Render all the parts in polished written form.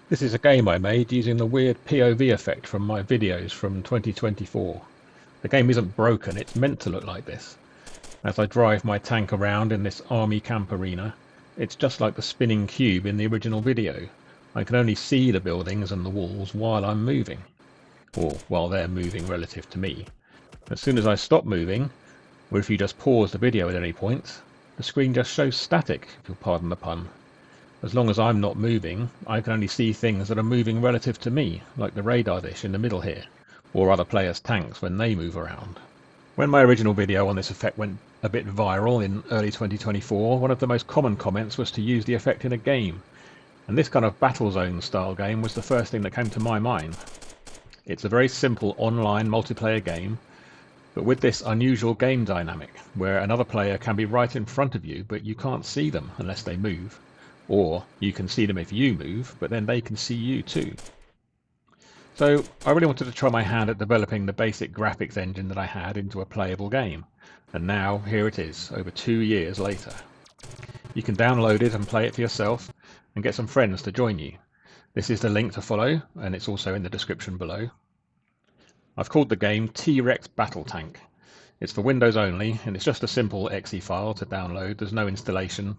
This is a game I made using the weird POV effect from my videos from 2024. The game isn't broken, it's meant to look like this. As I drive my tank around in this army camp arena, it's just like the spinning cube in the original video. I can only see the buildings and the walls while I'm moving, or while they're moving relative to me. As soon as I stop moving, or if you just pause the video at any point, the screen just shows static, if you'll pardon the pun. As long as I'm not moving, I can only see things that are moving relative to me, like the radar dish in the middle here, or other players' tanks when they move around. When my original video on this effect went a bit viral in early 2024, one of the most common comments was to use the effect in a game, and this kind of Battlezone style game was the first thing that came to my mind. It's a very simple online multiplayer game, but with this unusual game dynamic, where another player can be right in front of you, but you can't see them unless they move. Or you can see them if you move, but then they can see you too. So I really wanted to try my hand at developing the basic graphics engine that I had into a playable game. And now here it is, over 2 years later. You can download it and play it for yourself and get some friends to join you. This is the link to follow, and it's also in the description below. I've called the game T-Rex Battle Tank. It's for Windows only, and it's just a simple exe file to download. There's no installation.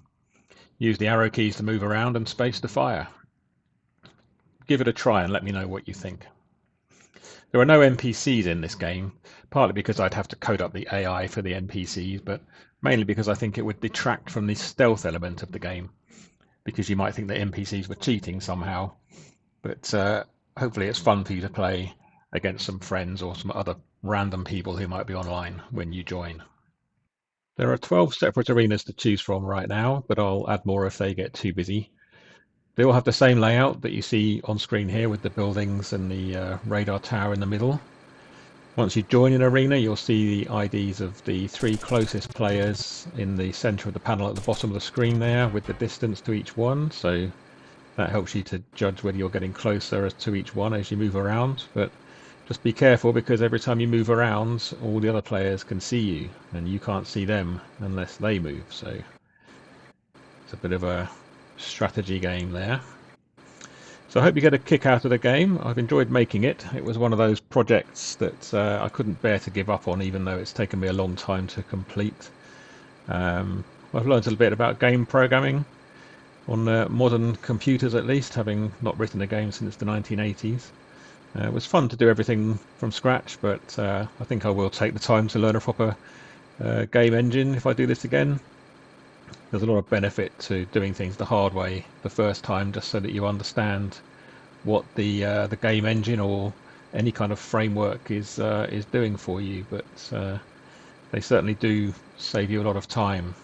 Use the arrow keys to move around and space to fire. Give it a try and let me know what you think. There are no NPCs in this game, partly because I'd have to code up the AI for the NPCs, but mainly because I think it would detract from the stealth element of the game, because you might think that NPCs were cheating somehow. But hopefully it's fun for you to play against some friends or some other random people who might be online when you join. There are 12 separate arenas to choose from right now, but I'll add more if they get too busy. They all have the same layout that you see on screen here with the buildings and the radar tower in the middle. Once you join an arena, you'll see the IDs of the 3 closest players in the center of the panel at the bottom of the screen there with the distance to each one. So that helps you to judge whether you're getting closer to each one as you move around. But just be careful, because every time you move around, all the other players can see you, and you can't see them unless they move. So it's a bit of a strategy game there. So I hope you get a kick out of the game. I've enjoyed making it. It was one of those projects that I couldn't bear to give up on, even though it's taken me a long time to complete. I've learned a little bit about game programming on modern computers, at least, having not written a game since the 1980s. It was fun to do everything from scratch, but I think I will take the time to learn a proper game engine if I do this again. There's a lot of benefit to doing things the hard way the first time, just so that you understand what the game engine or any kind of framework is doing for you. But they certainly do save you a lot of time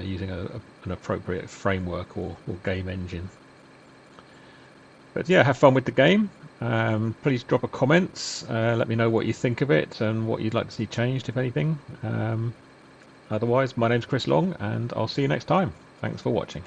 using an appropriate framework or game engine. But yeah, have fun with the game. Please drop a comment. Let me know what you think of it and what you'd like to see changed, if anything. Otherwise, my name's Chris Long, and I'll see you next time. Thanks for watching.